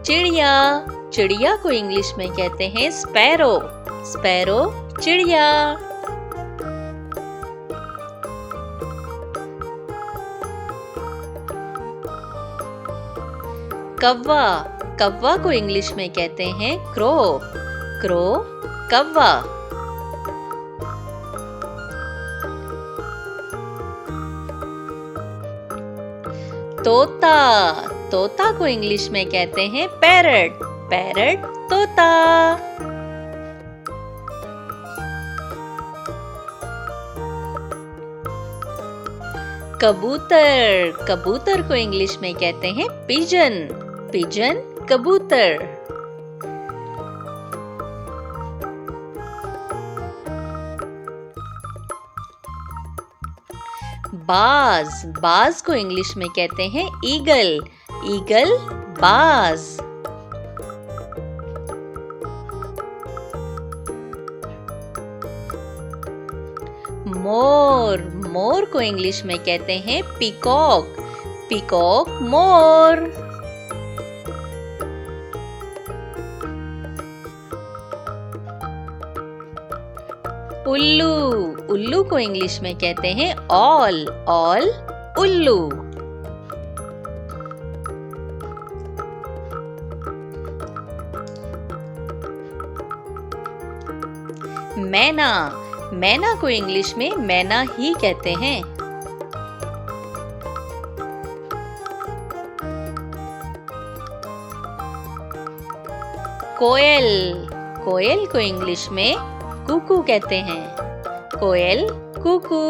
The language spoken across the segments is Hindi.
चिड़िया, चिड़िया को इंग्लिश में कहते हैं स्पैरो, स्पैरो चिड़िया। कौवा, कौवा को इंग्लिश में कहते हैं क्रो, क्रो कौवा। तोता, तोता को इंग्लिश में कहते हैं पैरट, पैरट तोता। कबूतर, कबूतर को इंग्लिश में कहते हैं पिजन, पिजन कबूतर। बाज, बाज को इंग्लिश में कहते हैं ईगल, ईगल बाज। मोर, मोर को इंग्लिश में कहते हैं पीकॉक, पीकॉक मोर। उल्लू, उल्लू को इंग्लिश में कहते हैं ऑल, ऑल उल्लू। मैना, मैना को इंग्लिश में मैना ही कहते हैं। कोयल, कोयल को इंग्लिश में कुकू कहते हैं, कोयल कुकू।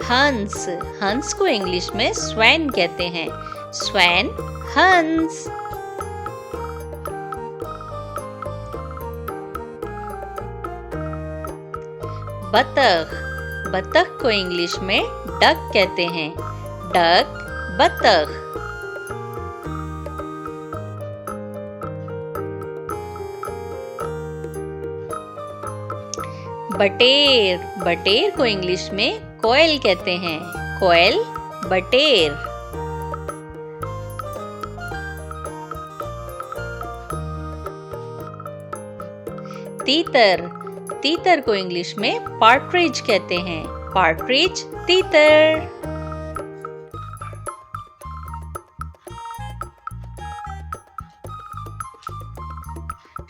हंस, हंस को इंग्लिश में स्वैन कहते हैं, स्वैन हंस। बतख, बतख को इंग्लिश में डक कहते हैं, डक बतख। बटेर, बटेर को इंग्लिश में कोयल कहते हैं, कोयल बटेर। तीतर, तीतर को इंग्लिश में पार्ट्रिज कहते हैं, पार्ट्रिज तीतर।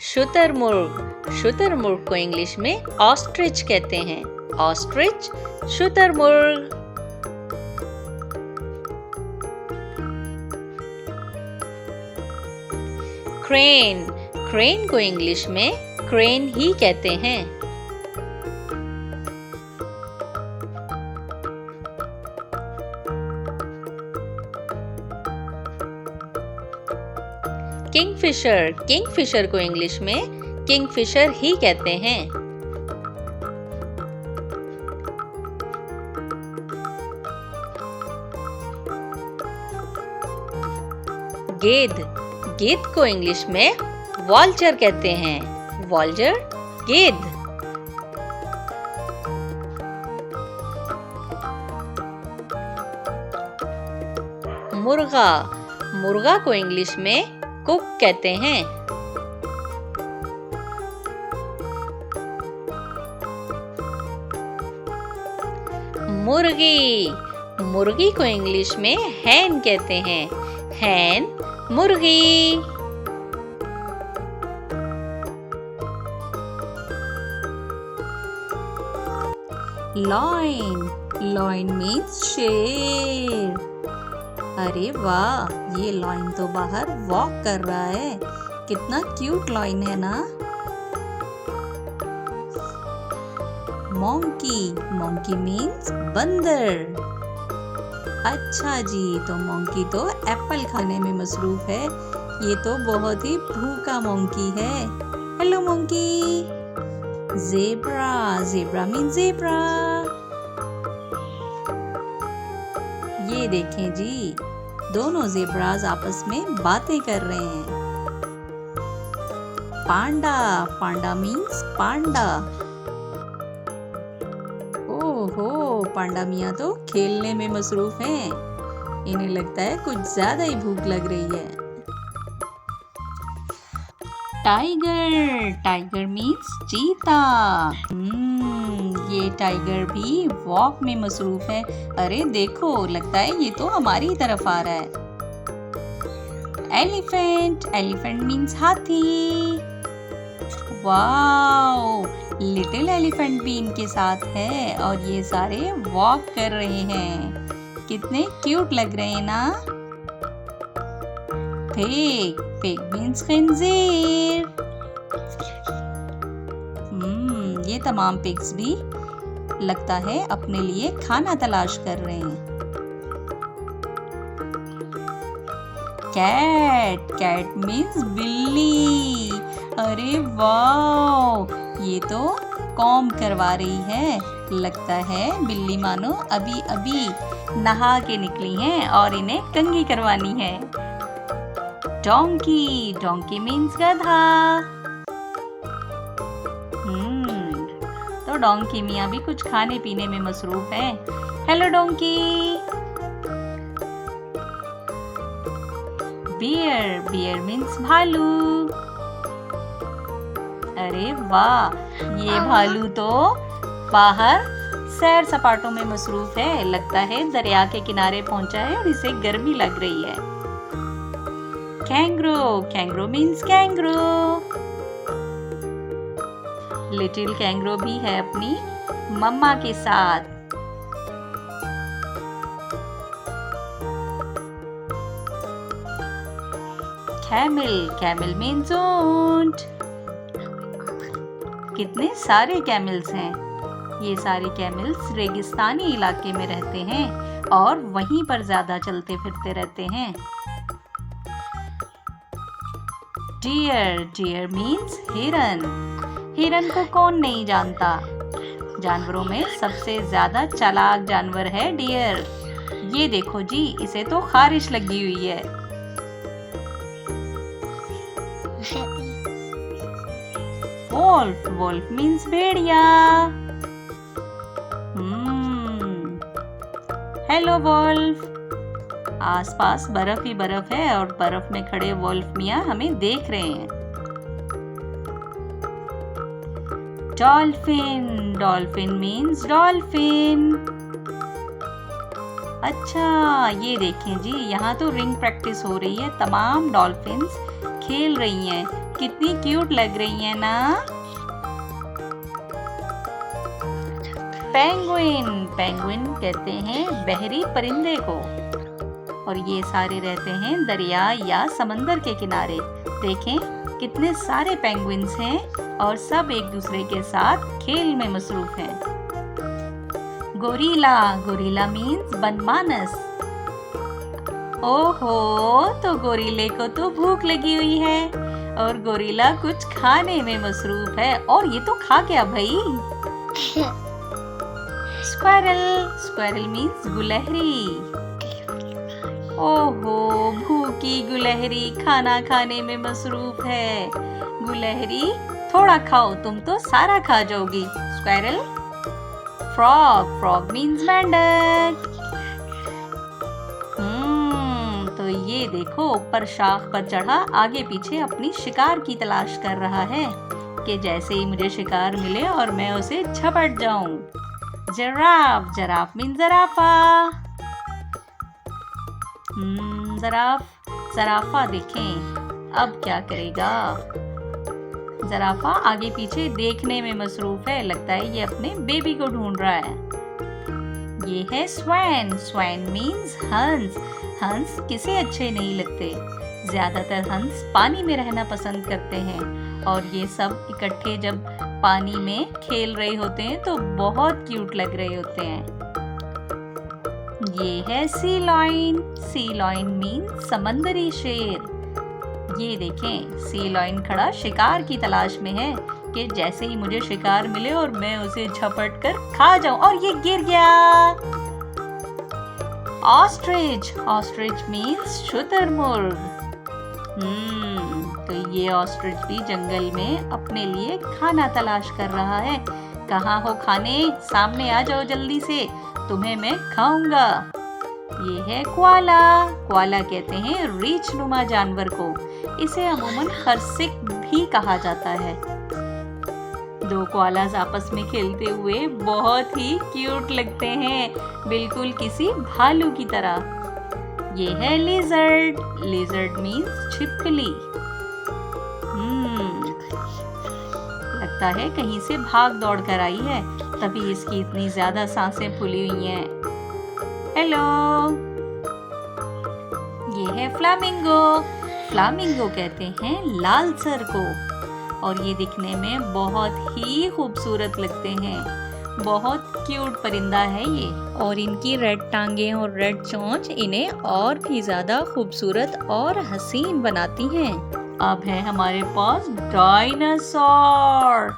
शुतुरमुर्ग, शुतुरमुर्ग को इंग्लिश में ऑस्ट्रिच कहते हैं, ऑस्ट्रिच शुतुरमुर्ग। क्रेन, क्रेन को इंग्लिश में क्रेन ही कहते हैं। किंगफिशर, किंगफिशर को इंग्लिश में किंगफिशर ही कहते हैं। गेद, गेद को इंग्लिश में वॉल्चर कहते हैं, वॉल्चर गेद। मुर्गा, मुर्गा को इंग्लिश में कुक कहते हैं। मुर्गी, मुर्गी को इंग्लिश में हैन कहते हैं, हैन मुर्गी। लॉयन, लॉयन मीन्स शेर। अरे वाह, ये लॉयन तो बाहर वॉक कर रहा है, कितना क्यूट लॉयन है ना। मोंकी, मोंकी मीन्स बंदर। अच्छा जी, तो मोंकी तो एप्पल खाने में मसरूफ है, ये तो बहुत ही भूखा मोंकी है। Hello monkey. Zebra, zebra means zebra. ये देखें जी, दोनों ज़ेब्रास आपस में बातें कर रहे हैं। पांडा, पांडा मीन्स पांडा। ओह, ओहो, पांडा मियाँ तो खेलने में मसरूफ हैं। इन्हें लगता है कुछ ज्यादा ही भूख लग रही है। टाइगर, टाइगर मीन्स चीता। ये टाइगर भी वॉक में मसरूफ है। अरे देखो, लगता है ये तो हमारी तरफ आ रहा है। एलिफेंट, एलिफेंट मीन्स हाथी। वाओ, लिटिल एलिफेंट भी इनके साथ है और ये सारे वॉक कर रहे हैं। कितने क्यूट लग रहे हैं ना। पिग, पिग मीन्स खंजीर। ये तमाम पिग्स भी लगता है अपने लिए खाना तलाश कर रहे हैं। कैट, कैट मीन्स बिल्ली। अरे वाह, ये तो कॉम्ब करवा रही है। लगता है बिल्ली मानो अभी अभी नहा के निकली हैं और इन्हें कंघी करवानी है। डोंकी, डोंकी मीन्स गधा। तो डोंकी मियाँ भी कुछ खाने पीने में मसरूफ है। Hello donkey. Bear, bear means भालू। अरे वाह, ये भालू तो बाहर सैर सपाटों में मसरूफ है। लगता है दरिया के किनारे पहुंचा है और इसे गर्मी लग रही है। Kangaroo, kangaroo means kangaroo. Little kangaroo भी है अपनी मम्मा के साथ। कैमल, कैमल मीन्स ऊंट। कितने सारे कैमल्स हैं। ये सारे कैमल्स रेगिस्तानी इलाके में रहते हैं और वहीं पर ज्यादा चलते फिरते रहते हैं। डियर, डियर मीन्स हिरन। हिरन को कौन नहीं जानता। जानवरों में सबसे ज्यादा चालाक जानवर है डियर। ये देखो जी, इसे तो खारिश लगी हुई है। वोल्फ, वोल्फ मीन्स भेड़िया। Hello wolf. आसपास बर्फ ही बर्फ है और बर्फ में खड़े वोल्फ मियाँ हमें देख रहे हैं। Dolphin, dolphin means dolphin. अच्छा, ये देखें जी, यहाँ तो रिंग प्रैक्टिस हो रही है। तमाम डॉल्फिन्स खेल रही हैं। कितनी क्यूट लग रही हैं ना। पेंगुइन, पेंगुइन कहते हैं बहरी परिंदे को और ये सारे रहते हैं दरिया या समंदर के किनारे। देखें कितने सारे पेंगुइन्स हैं और सब एक दूसरे के साथ खेल में मसरूफ हैं। गोरिल्ला, गोरिल्ला मीन्स बनमानस। ओहो, तो गोरिल्ले को तो भूख लगी हुई है और गोरिल्ला कुछ खाने में मसरूफ है। और ये तो खा गया भाई। स्क्वारल, स्क्वारल मीन्स गुलहरी। ओहो, भूखी गुलहरी खाना खाने में मसरूफ है। गुलहरी थोड़ा खाओ, तुम तो सारा खा जाओगी। स्क्वारल। फ्रॉग, फ्रॉग मीन्स मेंढक। तो ये देखो, ऊपर शाख पर चढ़ा आगे पीछे अपनी शिकार की तलाश कर रहा है कि जैसे ही मुझे शिकार मिले और मैं उसे झपट जाऊं। जिराफ, जिराफ मीन्स ज़राफ़ा। ज़राफ़ा देखें अब क्या करेगा। ज़राफ़ा आगे पीछे देखने में मसरूफ है। लगता है ये अपने बेबी को ढूंढ रहा है। ये है स्वैन, स्वैन मीन्स हंस। हंस किसे अच्छे नहीं लगते। ज्यादातर हंस पानी में रहना पसंद करते हैं और ये सब इकट्ठे जब पानी में खेल रहे होते हैं तो बहुत क्यूट लग रहे होते हैं। ये है सी लॉयन, सी लॉयन मीन्स समंदरी शेर। ये देखें, सी लॉयन खड़ा शिकार की तलाश में है कि जैसे ही मुझे शिकार मिले और मैं उसे झपट कर खा जाऊं। और ये गिर गया। ऑस्ट्रिच, ऑस्ट्रिच मीन्स शुतुरमुर्ग। तो ये ऑस्ट्रिच भी जंगल में अपने लिए खाना तलाश कर रहा है। कहाँ हो खाने? सामने आ जाओ जल्दी से, तुम्हें मैं खाऊंगा। ये है क्वाला। क्वाला कहते हैं रीछ नुमा जानवर को। इसे अमूमन खरसिक भी कहा जाता है। दो क्वालास आपस में खेलते हुए बहुत ही क्यूट लगते हैं, बिल्कुल किसी भालू की तरह। ये है लिजर्ड। लिजर्ड मीन्स छिपकली। लगता है कहीं से भाग दौड़ कर आई है, तभी इसकी इतनी ज्यादा सांसें फूली हुई हैं। हेलो। ये है फ्लामिंगो। फ्लामिंगो कहते हैं लाल सर को, और ये दिखने में बहुत ही खूबसूरत लगते हैं। बहुत क्यूट परिंदा है ये, और इनकी रेड टांगें और रेड चोंच इन्हें और भी ज्यादा खूबसूरत और हसीन बनाती हैं। अब है हमारे पास डायनासोर।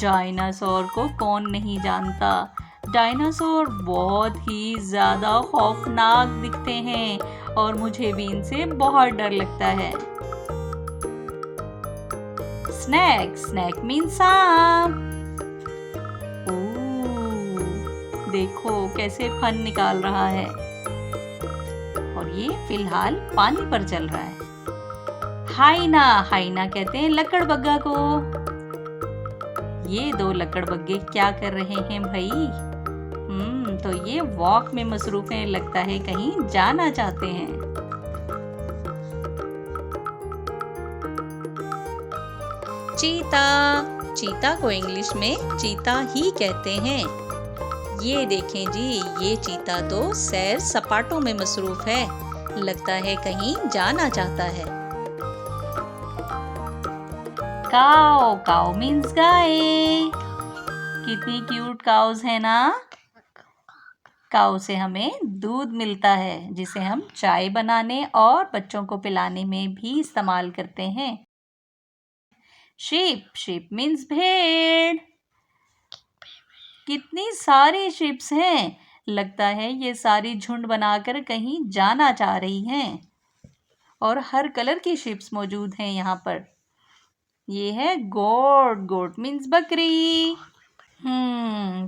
डायनासोर को कौन नहीं जानता। डायनासोर बहुत ही ज्यादा खौफनाक दिखते हैं, और मुझे भी इनसे बहुत डर लगता है। स्नैक। स्नैक मीन्स सांप। देखो कैसे फन निकाल रहा है, और ये फिलहाल पानी पर चल रहा है। हाइना। हाइना कहते हैं लकड़बग्गा को। ये दो लकड़बग्गे क्या कर रहे हैं भाई? तो ये वॉक में मसरूफ हैं, लगता है कहीं जाना चाहते हैं। चीता। चीता को इंग्लिश में चीता ही कहते हैं। ये देखें जी, ये चीता तो सैर सपाटों में मसरूफ है, लगता है कहीं जाना चाहता है। काऊ। काऊ मीन्स गाय। कितनी क्यूट काउस है ना। काऊ से हमें दूध मिलता है, जिसे हम चाय बनाने और बच्चों को पिलाने में भी इस्तेमाल करते हैं। शीप। शीप मीन्स भेड़। कितनी सारी शीप्स हैं, लगता है ये सारी झुंड बनाकर कहीं जाना चाह रही हैं, और हर कलर की शीप्स मौजूद हैं यहाँ पर। ये है गोट। गोट मीन्स बकरी।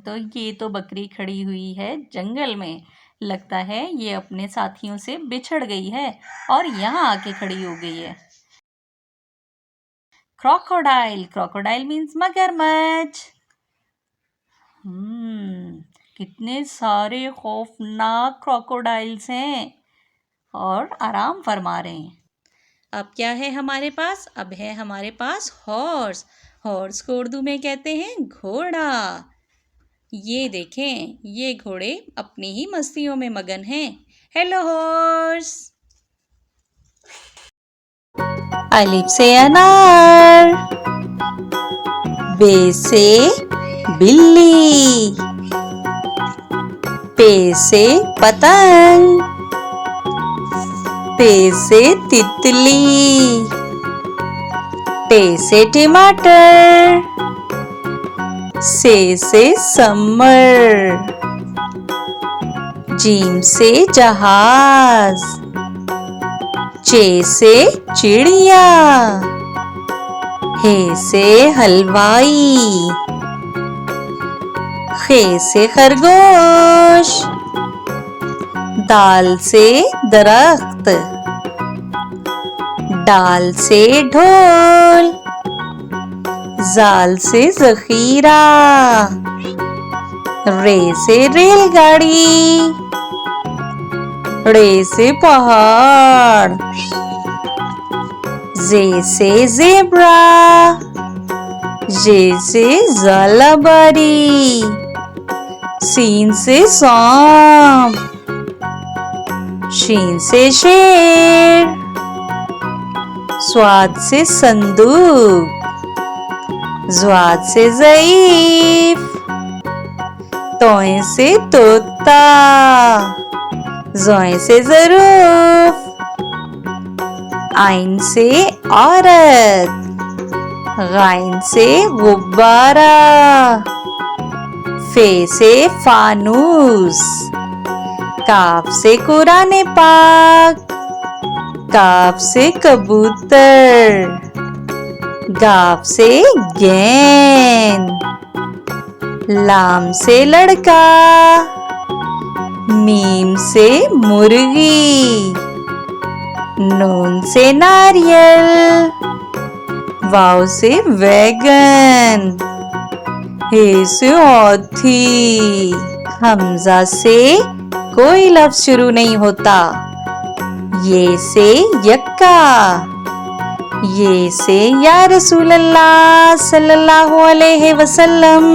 तो ये तो बकरी खड़ी हुई है जंगल में, लगता है ये अपने साथियों से बिछड़ गई है और यहाँ आके खड़ी हो गई है। क्रोकोडाइल। क्रोकोडाइल मीन्स मगरमच्छ। कितने सारे खौफनाक क्रोकोडाइल्स हैं, और आराम फरमा रहे हैं। अब क्या है हमारे पास? अब है हमारे पास हॉर्स। हॉर्स को उर्दू में कहते हैं घोड़ा। ये देखें, ये घोड़े अपनी ही मस्तियों में मगन हैं। Hello horse. अलिफ से अनार। बे से बिल्ली। पे से पतंग। ते से तितली। टे से टमाटर। से समर। जीम से जहाज। चे से चिड़िया। हे से हलवाई। खे से खरगोश। दाल से दरख्त। डाल से ढोल। जाल से जखीरा। रे से रेलगाड़ी। रे से पहाड़। जे से ज़ेब्रा। जे से ज़ालाबारी। सीन से सांप। शीन से शेर। स्वाद से संदूक। ज़्वाद से ज़ईफ। तोए से तोता। ज़ोए से ज़रूफ। आइन से औरत। गाइन से गुब्बारा। फे से फानूस। काफ से कुरान पाक। काफ से कबूतर। गाफ से गेंद। लाम से लड़का, मीम से मुर्गी, नून से नारियल, वाव से वैगन, हे से हाथी। हमजा से कोई लफ्ज शुरू नहीं होता। ये से यक्का, ये से या रसूल अल्लाह सल्लल्लाहु अलैहि वसल्लम।